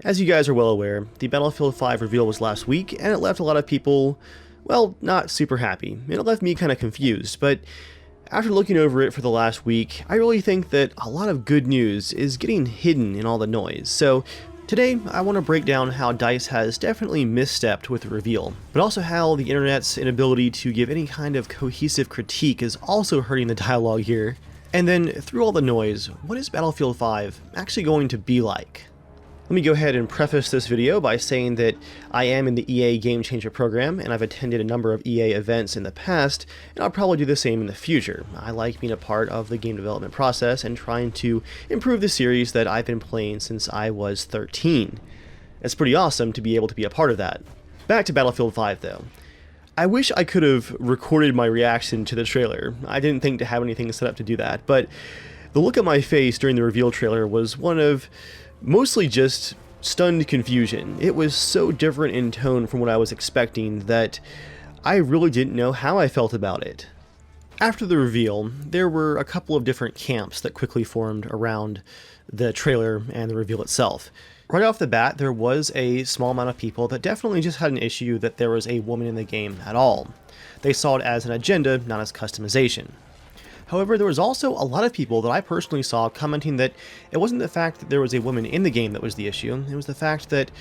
As you guys are well aware, the Battlefield 5 reveal was last week, and it left a lot of people, well, not super happy. And it left me kind of confused, but after looking over it for the last week, I really think that a lot of good news is getting hidden in all the noise. So today, I want to break down how DICE has definitely misstepped with the reveal, but also how the internet's inability to give any kind of cohesive critique is also hurting the dialogue here. And then, through all the noise, what is Battlefield 5 actually going to be like? Let me go ahead and preface this video by saying that I am in the EA Game Changer program, and I've attended a number of EA events in the past, and I'll probably do the same in the future. I like being a part of the game development process and trying to improve the series that I've been playing since I was 13. It's pretty awesome to be able to be a part of that. Back to Battlefield 5 though. I wish I could have recorded my reaction to the trailer. I didn't think to have anything set up to do that, but the look on my face during the reveal trailer was one of mostly just stunned confusion. It was so different in tone from what I was expecting that I really didn't know how I felt about it. After the reveal, there were a couple of different camps that quickly formed around the trailer and the reveal itself. Right off the bat, there was a small amount of people that definitely just had an issue that there was a woman in the game at all. They saw it as an agenda, not as customization. However, there was also a lot of people that I personally saw commenting that it wasn't the fact that there was a woman in the game that was the issue, it was the fact that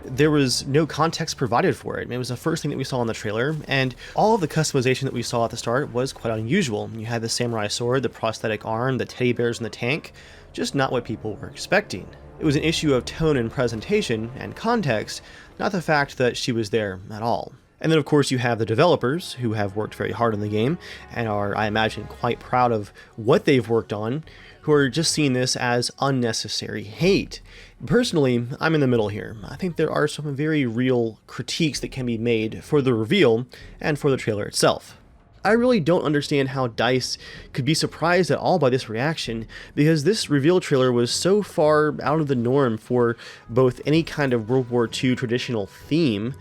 there was no context provided for it. It was the first thing that we saw in the trailer, and all of the customization that we saw at the start was quite unusual. You had the samurai sword, the prosthetic arm, the teddy bears in the tank, just not what people were expecting. It was an issue of tone and presentation and context, not the fact that she was there at all. And then of course you have the developers who have worked very hard on the game and are, I imagine, quite proud of what they've worked on, who are just seeing this as unnecessary hate. Personally, I'm in the middle here. I think there are some very real critiques that can be made for the reveal and for the trailer itself. I really don't understand how DICE could be surprised at all by this reaction, because this reveal trailer was so far out of the norm for both any kind of World War II traditional theme,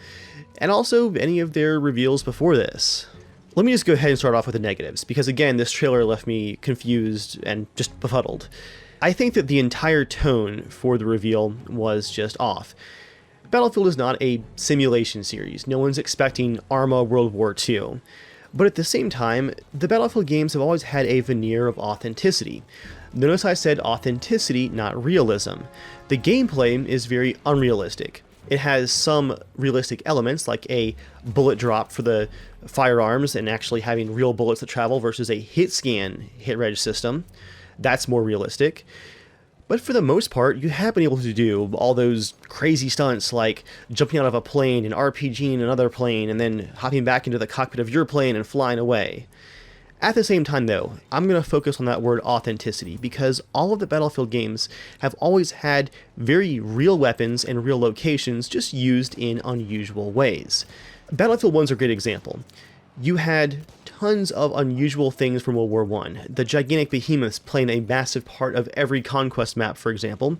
and also any of their reveals before this. Let me just go ahead and start off with the negatives, because again, this trailer left me confused and just befuddled. I think that the entire tone for the reveal was just off. Battlefield is not a simulation series. No one's expecting Arma World War II. But at the same time, the Battlefield games have always had a veneer of authenticity. Notice I said authenticity, not realism. The gameplay is very unrealistic. It has some realistic elements, like a bullet drop for the firearms and actually having real bullets that travel versus a hit scan hit reg system. That's more realistic. But for the most part, you have been able to do all those crazy stunts like jumping out of a plane and RPGing another plane and then hopping back into the cockpit of your plane and flying away. At the same time though, I'm going to focus on that word authenticity, because all of the Battlefield games have always had very real weapons and real locations, just used in unusual ways. Battlefield 1's a great example. You had tons of unusual things from World War I. The gigantic behemoths playing a massive part of every conquest map, for example.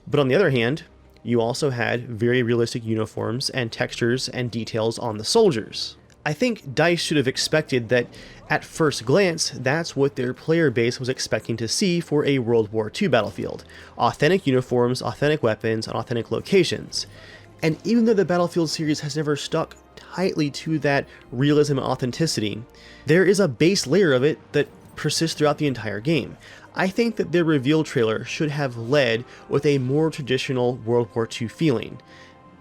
But on the other hand, you also had very realistic uniforms and textures and details on the soldiers. I think DICE should have expected that at first glance, that's what their player base was expecting to see for a World War II Battlefield. Authentic uniforms, authentic weapons, and authentic locations. And even though the Battlefield series has never stuck tightly to that realism and authenticity, there is a base layer of it that persists throughout the entire game. I think that their reveal trailer should have led with a more traditional World War II feeling.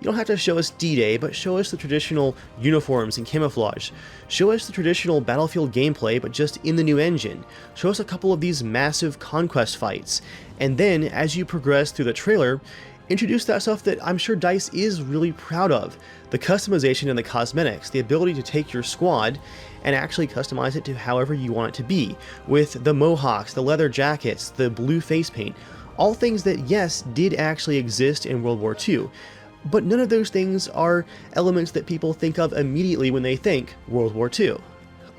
You don't have to show us D-Day, but show us the traditional uniforms and camouflage. Show us the traditional Battlefield gameplay, but just in the new engine. Show us a couple of these massive conquest fights. And then, as you progress through the trailer, introduce that stuff that I'm sure DICE is really proud of. The customization and the cosmetics, the ability to take your squad and actually customize it to however you want it to be, with the mohawks, the leather jackets, the blue face paint, all things that, yes, did actually exist in World War II. But none of those things are elements that people think of immediately when they think World War II.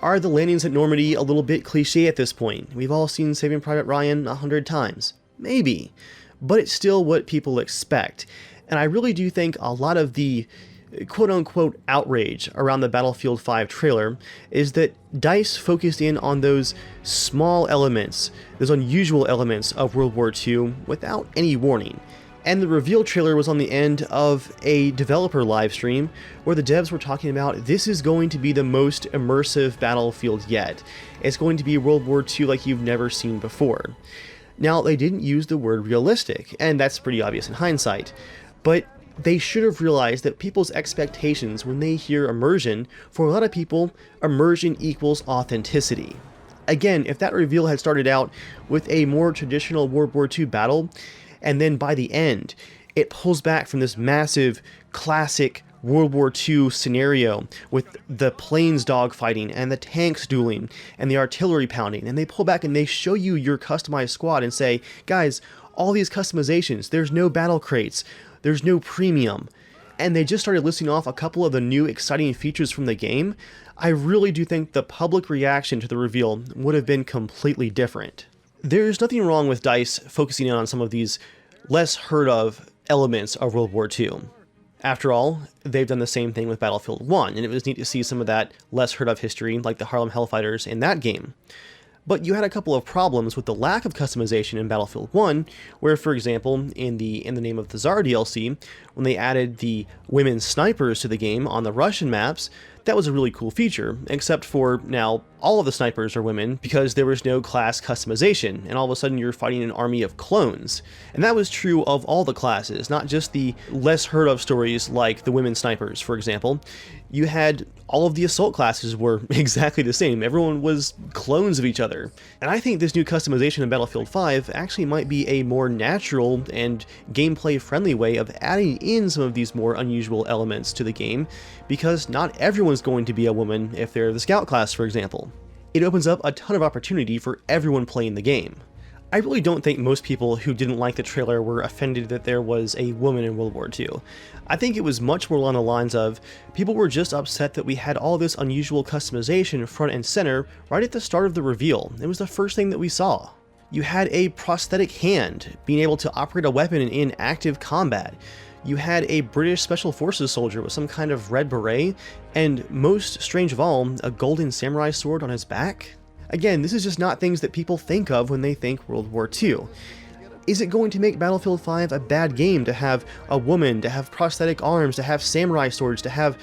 Are the landings at Normandy a little bit cliche at this point? We've all seen Saving Private Ryan 100 times. Maybe. But it's still what people expect. And I really do think a lot of the quote-unquote outrage around the Battlefield 5 trailer is that DICE focused in on those small elements, those unusual elements of World War II without any warning. And the reveal trailer was on the end of a developer live stream where the devs were talking about this is going to be the most immersive Battlefield yet. It's going to be World War II like you've never seen before. Now, they didn't use the word realistic, and that's pretty obvious in hindsight, but they should have realized that people's expectations when they hear immersion, for a lot of people, immersion equals authenticity. Again, if that reveal had started out with a more traditional World War II battle, and then by the end, it pulls back from this massive, classic World War II scenario with the planes dogfighting and the tanks dueling and the artillery pounding, and they pull back and they show you your customized squad and say, guys, all these customizations, there's no battle crates, there's no premium, and they just started listing off a couple of the new exciting features from the game, I really do think the public reaction to the reveal would have been completely different. There's nothing wrong with DICE focusing in on some of these less heard of elements of World War II. After all, they've done the same thing with Battlefield 1, and it was neat to see some of that less heard of history, like the Harlem Hellfighters in that game. But you had a couple of problems with the lack of customization in Battlefield 1, where, for example, in the Name of the Tsar DLC, when they added the women snipers to the game on the Russian maps, that was a really cool feature, except for now all of the snipers are women because there was no class customization, and all of a sudden you're fighting an army of clones. And that was true of all the classes, not just the less heard of stories like the women snipers, for example. You had all of the assault classes were exactly the same. Everyone was clones of each other. And I think this new customization in Battlefield 5 actually might be a more natural and gameplay friendly way of adding in some of these more unusual elements to the game, because not everyone's going to be a woman if they're the scout class, for example. It opens up a ton of opportunity for everyone playing the game. I really don't think most people who didn't like the trailer were offended that there was a woman in World War II. I think it was much more along the lines of people were just upset that we had all this unusual customization front and center right at the start of the reveal. It was the first thing that we saw. You had a prosthetic hand being able to operate a weapon in active combat. You had a British Special Forces soldier with some kind of red beret, and most strange of all, a golden samurai sword on his back. Again, this is just not things that people think of when they think World War II. Is it going to make Battlefield 5 a bad game to have a woman, to have prosthetic arms, to have samurai swords, to have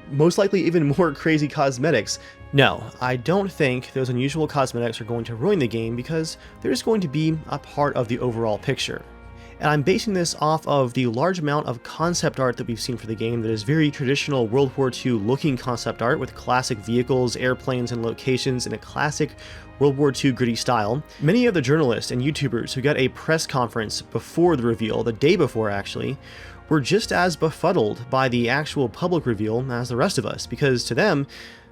most likely even more crazy cosmetics? No, I don't think those unusual cosmetics are going to ruin the game because they're just going to be a part of the overall picture. And I'm basing this off of the large amount of concept art that we've seen for the game that is very traditional World War II looking concept art with classic vehicles, airplanes, and locations in a classic World War II gritty style. Many of the journalists and YouTubers who got a press conference before the reveal, the day before actually, were just as befuddled by the actual public reveal as the rest of us, because to them,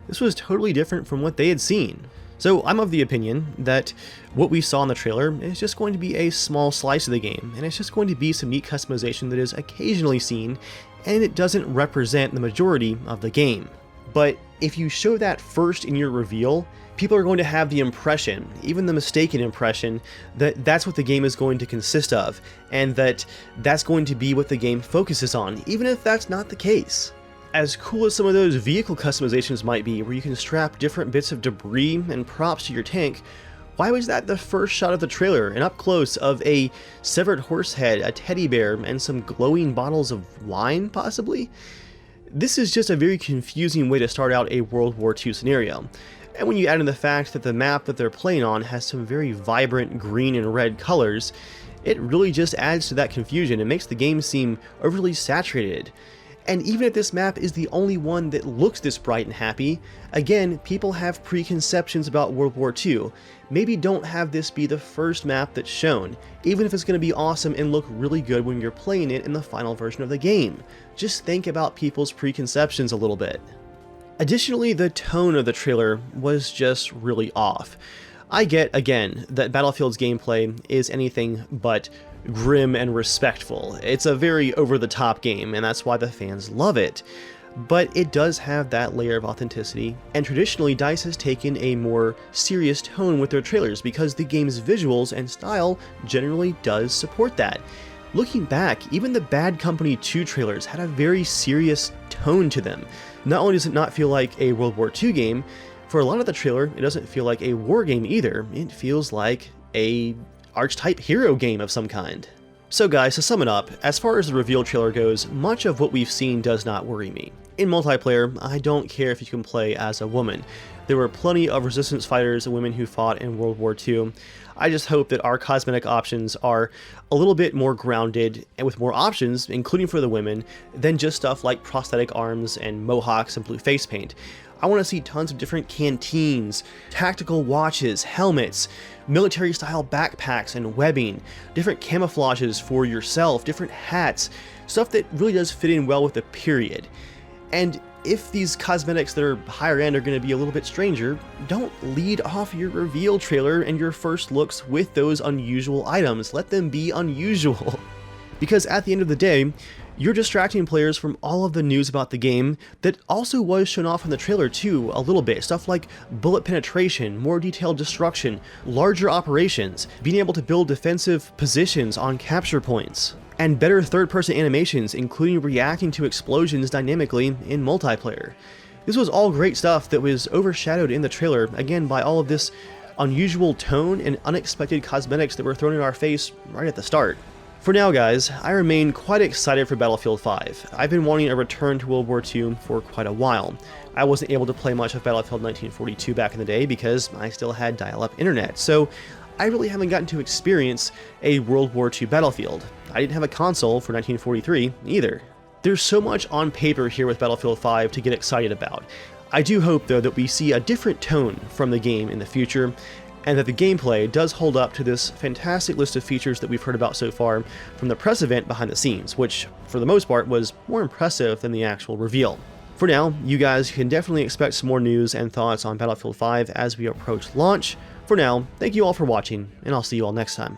this was totally different from what they had seen. So I'm of the opinion that what we saw in the trailer is just going to be a small slice of the game, and it's just going to be some neat customization that is occasionally seen, and it doesn't represent the majority of the game. But if you show that first in your reveal, people are going to have the impression, even the mistaken impression, that that's what the game is going to consist of, and that that's going to be what the game focuses on, even if that's not the case. As cool as some of those vehicle customizations might be, where you can strap different bits of debris and props to your tank, why was that the first shot of the trailer, an up close of a severed horse head, a teddy bear, and some glowing bottles of wine, possibly? This is just a very confusing way to start out a World War II scenario. And when you add in the fact that the map that they're playing on has some very vibrant green and red colors, it really just adds to that confusion and makes the game seem overly saturated. And even if this map is the only one that looks this bright and happy, again, people have preconceptions about World War II. Maybe don't have this be the first map that's shown, even if it's going to be awesome and look really good when you're playing it in the final version of the game. Just think about people's preconceptions a little bit. Additionally, the tone of the trailer was just really off. I get, again, that Battlefield's gameplay is anything but grim and respectful. It's a very over-the-top game, and that's why the fans love it. But it does have that layer of authenticity, and traditionally DICE has taken a more serious tone with their trailers because the game's visuals and style generally does support that. Looking back, even the Bad Company 2 trailers had a very serious tone to them. Not only does it not feel like a World War II game, for a lot of the trailer, it doesn't feel like a war game either. It feels like a archetype hero game of some kind. So guys, to sum it up, as far as the reveal trailer goes, much of what we've seen does not worry me. In multiplayer, I don't care if you can play as a woman. There were plenty of resistance fighters and women who fought in World War II. I just hope that our cosmetic options are a little bit more grounded and with more options, including for the women, than just stuff like prosthetic arms and mohawks and blue face paint. I want to see tons of different canteens, tactical watches, helmets, military-style backpacks and webbing, different camouflages for yourself, different hats, stuff that really does fit in well with the period. And if these cosmetics that are higher end are going to be a little bit stranger, don't lead off your reveal trailer and your first looks with those unusual items. Let them be unusual. Because at the end of the day, you're distracting players from all of the news about the game that also was shown off in the trailer too, a little bit. Stuff like bullet penetration, more detailed destruction, larger operations, being able to build defensive positions on capture points, and better third-person animations, including reacting to explosions dynamically in multiplayer. This was all great stuff that was overshadowed in the trailer, again, by all of this unusual tone and unexpected cosmetics that were thrown in our face right at the start. For now guys, I remain quite excited for Battlefield 5. I've been wanting a return to World War II for quite a while. I wasn't able to play much of Battlefield 1942 back in the day because I still had dial-up internet, so I really haven't gotten to experience a World War II Battlefield. I didn't have a console for 1943 either. There's so much on paper here with Battlefield 5 to get excited about. I do hope though that we see a different tone from the game in the future, and that the gameplay does hold up to this fantastic list of features that we've heard about so far from the press event behind the scenes, which for the most part was more impressive than the actual reveal. For now, you guys can definitely expect some more news and thoughts on Battlefield 5 as we approach launch. For now, thank you all for watching, and I'll see you all next time.